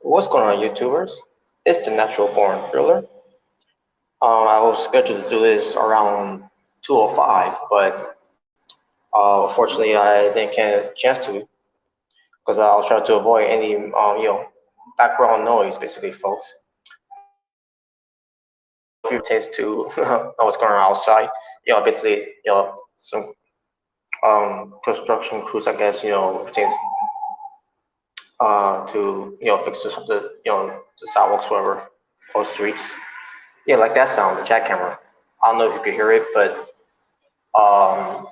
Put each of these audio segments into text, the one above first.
What's going on, YouTubers? It's the Natural Born Thriller. I was scheduled to do this around 2:05, but unfortunately, I didn't get a chance to because I was trying to avoid any background noise, basically, folks. If you taste to know what's going on outside, basically, some construction crews, I guess, pertains to fix the sidewalks, whatever, or streets. Yeah, like that sound, the jack camera. I don't know if you could hear it, but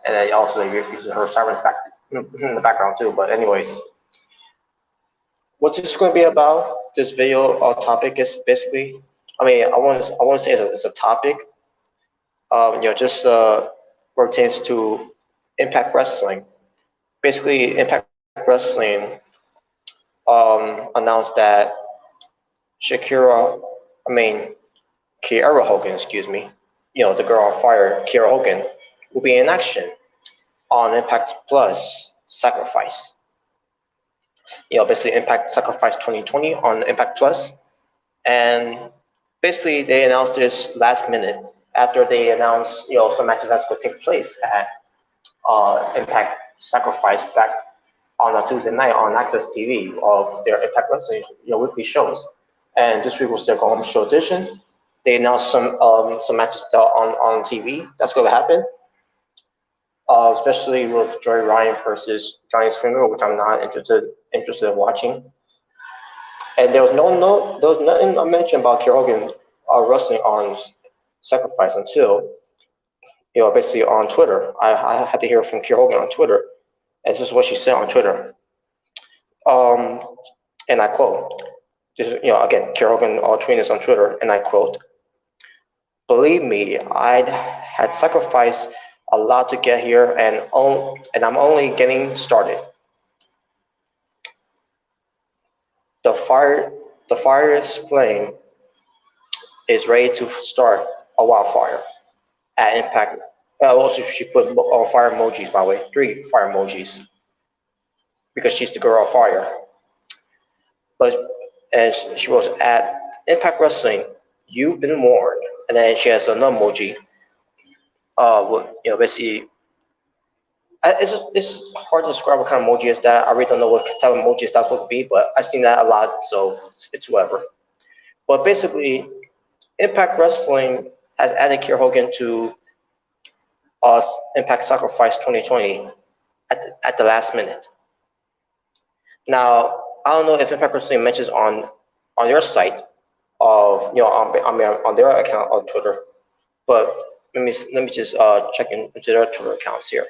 and then also you can her sirens back in the background too. But anyways, what this is going to be about, this video topic is basically, I want to say it's a topic, just pertains to Impact Wrestling. Basically, Impact Wrestling announced that Shakira, I mean Kiera Hogan, excuse me, the girl on fire, Kiera Hogan, will be in action on Impact Plus Sacrifice. Basically Impact Sacrifice 2020 on Impact Plus, and basically they announced this last minute after they announced some matches that's going to take place at Impact Sacrifice back on a Tuesday night on Access TV of their Impact Wrestling weekly shows. And this week was their Go Home Show edition. They announced some matches on TV that's going to happen, especially with Joey Ryan versus Johnny Swinger, which I'm not interested in watching. And there was there was nothing mentioned about Kiera Hogan wrestling on Sacrifice until basically on Twitter. I had to hear from Kiera Hogan on Twitter, and this is what she said on Twitter. Um, and I quote. This is again Kiera Hogan tweeting this on Twitter, and I quote: "Believe me, I had sacrificed a lot to get here, and I'm only getting started. The fire, the fire's flame is ready to start a wildfire at Impact." Also, she put fire emojis, by the way, 3 fire emojis, because she's the girl on fire. But as she was at Impact Wrestling, you've been warned, and then she has another emoji. Basically, it's hard to describe what kind of emoji is that. I really don't know what type of emoji is that supposed to be, but I've seen that a lot, so it's whatever. But basically, Impact Wrestling has added Kiera Hogan to Impact Sacrifice 2020 at the last minute. Now, I don't know if Impact Wrestling mentions on their site of on their account on Twitter, but let me just check into their Twitter accounts here,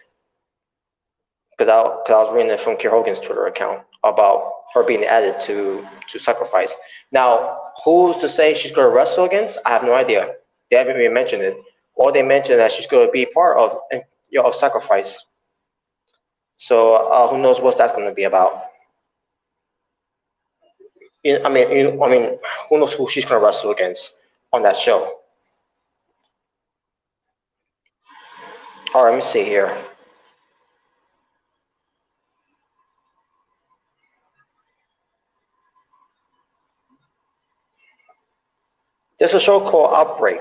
because I was reading it from Kiera Hogan's Twitter account about her being added to Sacrifice. Now, who's to say she's going to wrestle against? I have no idea. They haven't even mentioned it. All they mentioned that she's going to be part of of Sacrifice. So who knows what that's going to be about? Who knows who she's going to wrestle against on that show? All right, let me see here. There's a show called Outbreak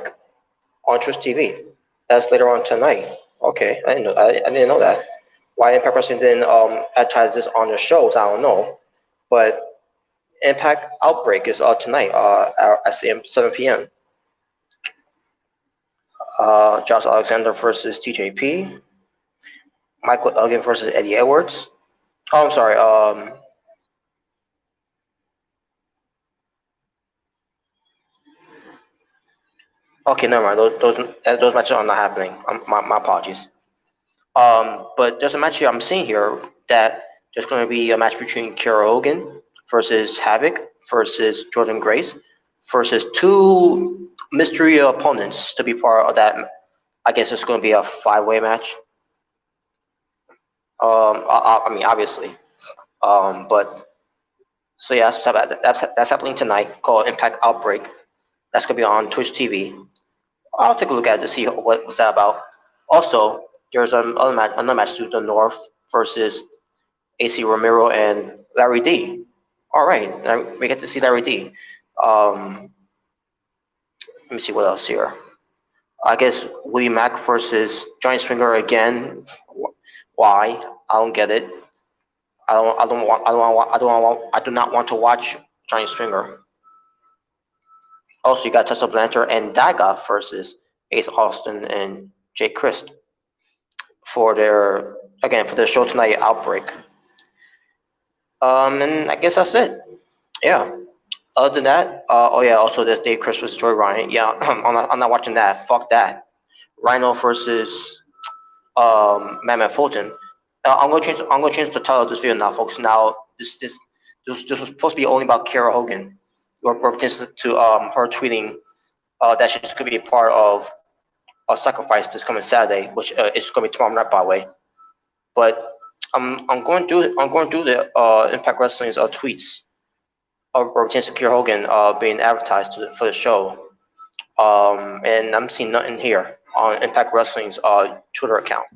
on Truth TV. That's later on tonight. Okay, I didn't know that. Why Impact Wrestling didn't advertise this on their shows, I don't know. But Impact Outbreak is tonight at 7 p.m. Josh Alexander versus TJP. Michael Elgin versus Eddie Edwards. Oh, I'm sorry. Okay, never mind. Those matches are not happening. My apologies. But there's a match here I'm seeing here that there's going to be a match between Kiera Hogan versus Havoc versus Jordan Grace versus 2 mystery opponents to be part of that. I guess it's going to be a 5-way match. Obviously. But so yeah, that's happening tonight, called Impact Outbreak. That's going to be on Twitch TV. I'll take a look at it to see what's that about. Also, there's another match to the North versus AC Romero and Larry D. All right, now we get to see Larry D. Let me see what else here. I guess Willie Mack versus Johnny Swinger again. Why? I don't get it. I do not want to watch Johnny Swinger. Also, you got Tessa Blanchard and Daga versus Ace Austin and Jake Christ for their show tonight, Outbreak. And I guess that's it. Yeah. Other than that, oh yeah, also there's Dave Chris versus Joy Ryan. Yeah, I'm not watching that. Fuck that. Rhino versus Madman Fulton. I'm gonna change the title of this video now, folks. Now this was supposed to be only about Kiera Hogan, or pertains to her tweeting that she's gonna be a part of a sacrifice this coming Saturday, which is gonna be tomorrow night, by the way. But I'm going through the Impact Wrestling's tweets pertains to Kiera Hogan being advertised for the show, and I'm seeing nothing here on Impact Wrestling's Twitter account.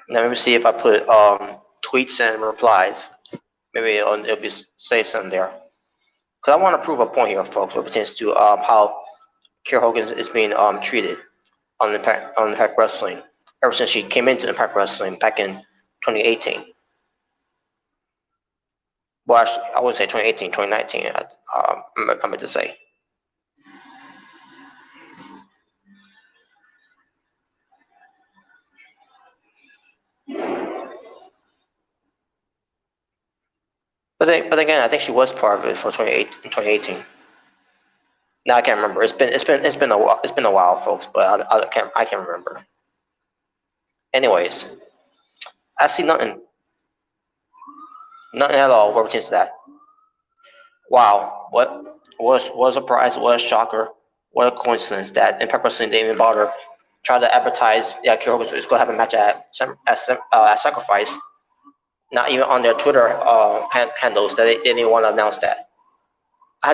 Now let me see if I put tweets and replies. Maybe it'll be say something there. Because I want to prove a point here, folks, what pertains to how Kiera Hogan is being treated on Impact Wrestling ever since she came into Impact Wrestling back in 2018. Well, actually, I wouldn't say 2018, 2019. I meant to say. But again, I think she was part of it for 2018. Now I can't remember. It's been a while, folks. But I can't remember. Anyways, I see nothing at all what pertains to that. Wow, what a surprise, what a shocker, what a coincidence that Impact Wrestling didn't even bother try to advertise. Yeah, Kiera Hogan is going to have a match at Sacrifice. Not even on their Twitter handles that they didn't want to announce that. I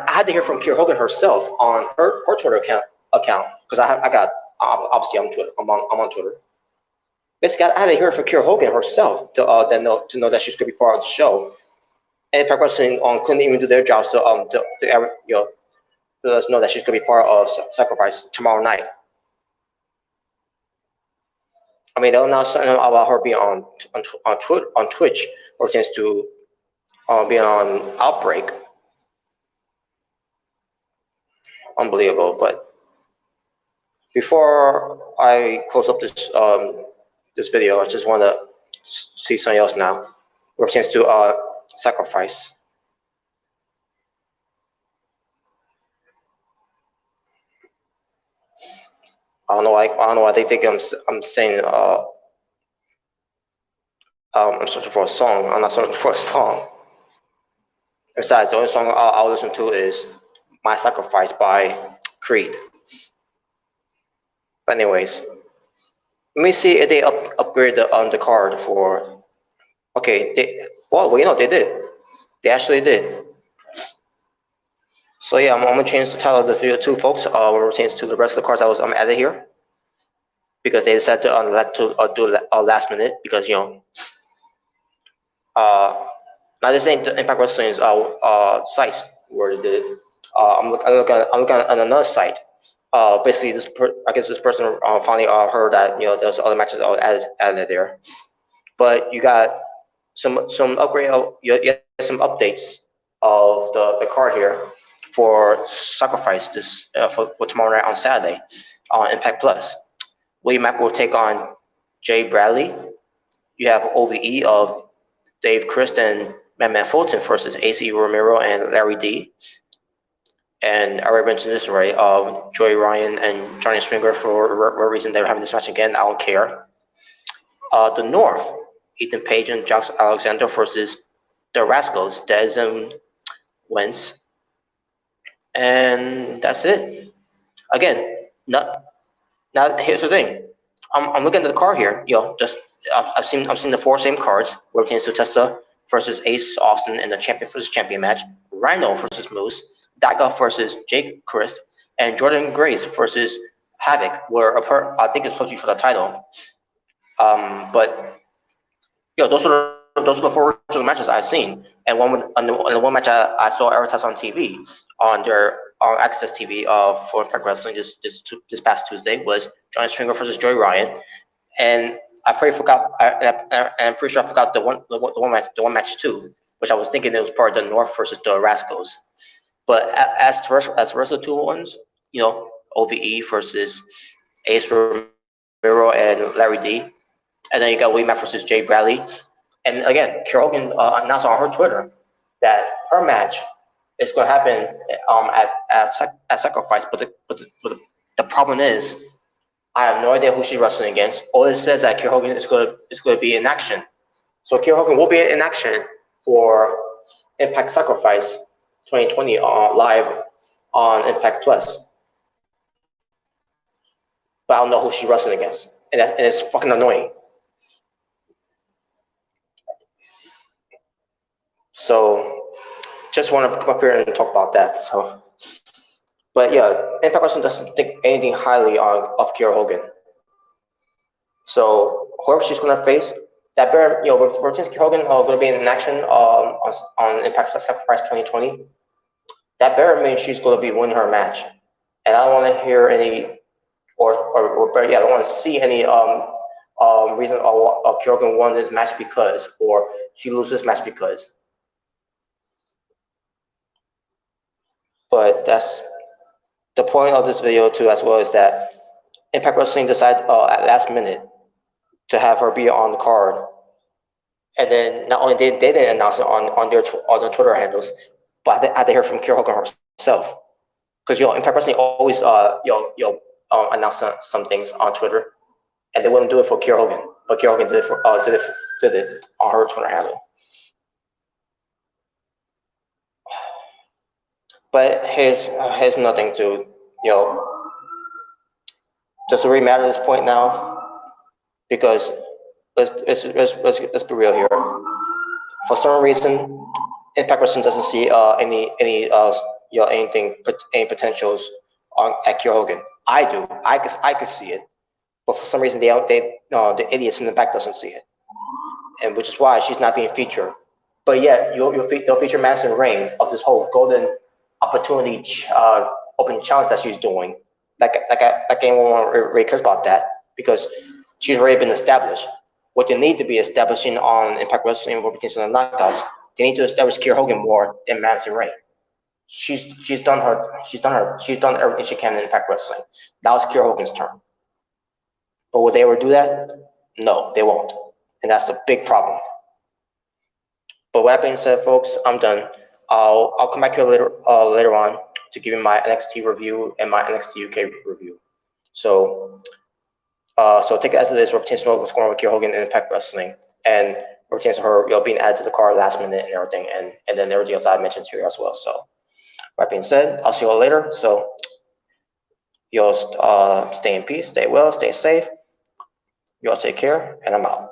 had to hear from Kiera Hogan herself on her Twitter account because I got obviously I'm on Twitter. Basically, I had to hear from Kiera Hogan herself to know that she's going to be part of the show. And Impact Wrestling couldn't even do their job to let us know that she's going to be part of Sacrifice tomorrow night. I mean, they'll now something about her being on Twitch, or tends to being on Outbreak. Unbelievable. But before I close up this video, I just want to see something else now. Where it tends to Sacrifice. I don't know why they think I'm saying I'm searching for a song. I'm not searching for a song. Besides, the only song I'll listen to is "My Sacrifice" by Creed. But anyways, let me see if they upgrade the card for. Okay, they did. They actually did. So yeah, I'm gonna change the title of the video too, folks. When it pertains to the rest of the cards I'm added here, because they decided to do last minute because now this ain't the Impact Wrestling's sites where they did it. I'm looking at another site. Basically, I guess this person finally heard that there's other matches added there, but you got some upgrade. You some updates of the card here for Sacrifice this for tomorrow night on Saturday on Impact Plus. William Mack will take on Jay Bradley. You have OVE of Dave Christ and Madman Fulton versus AC Romero and Larry D. And I already mentioned this already. Joey Ryan and Johnny Swinger, for whatever reason they're having this match again, I don't care. The North, Ethan Page and Josh Alexander versus the Rascals, Dez and Wentz. And that's it. Again, now here's the thing. I'm looking at the card here. I've seen the four same cards where it pertains to Tessa versus Ace Austin in the champion versus champion match, Rhino versus Moose, Daga versus Jake Christ, and Jordan Grace versus Havoc, where I think it's supposed to be for the title. But those are those are the four original matches I've seen, and the one match I saw advertised on TV on their on Access TV for Impact Wrestling this past Tuesday was Johnny Stringer versus Joey Ryan, and I pretty forgot. I'm pretty sure I forgot the one match too, which I was thinking it was part of the North versus the Rascals. But as the rest of the two ones, OVE versus Ace Romero and Larry D, and then you got Willie Mack versus Jay Bradley. And again, Kiera Hogan announced on her Twitter that her match is going to happen at Sacrifice. But the problem is, I have no idea who she's wrestling against. All it says that Kiera Hogan is going to be in action. So Kiera Hogan will be in action for Impact Sacrifice 2020 live on Impact Plus. But I don't know who she's wrestling against, and it's fucking annoying. So just want to come up here and talk about that. So, but yeah, Impact Wrestling doesn't think anything highly of Kiera Hogan. So whoever she's gonna face, that better, since Kiera Hogan gonna be in action on Impact Sacrifice 2020, that better means she's gonna be winning her match. And I don't want to hear any, or I don't want to see any reason of Kiera Hogan won this match because, or she loses this match because. But that's the point of this video too, as well, is that Impact Wrestling decided at last minute to have her be on the card, and then not only they didn't announce it on their Twitter handles, but I had to hear from Kiera Hogan herself, because Impact Wrestling always announce some things on Twitter, and they wouldn't do it for Kiera Hogan, but Kiera Hogan did it on her Twitter handle. But here's nothing to, does it really matter at this point now? Because let's be real here. For some reason, Impact Wrestling doesn't see any potentials at Kiera Hogan. I do. I could see it, but for some reason the idiots in the back doesn't see it, and which is why she's not being featured. But yet they'll feature Madison Rayne of this whole golden opportunity open challenge that she's doing. Like anyone really cares about that, because she's already been established. What they need to be establishing on Impact Wrestling or potentially on Knockouts, they need to establish Kiera Hogan more than Madison Rayne. She's done everything she can in Impact Wrestling. Now it's Kiera Hogan's turn. But will they ever do that? No, they won't, and that's a big problem. But with that being said, folks, I'm done. I'll come back here later on to give you my NXT review and my NXT UK review. So take it as it is. We're potentially what's going on with Kiera Hogan in Impact Wrestling, and we're potentially her being added to the card last minute and everything, and then everything else I mentioned here as well. So with that being said, I'll see you all later. So y'all stay in peace, stay well, stay safe. Y'all take care, and I'm out.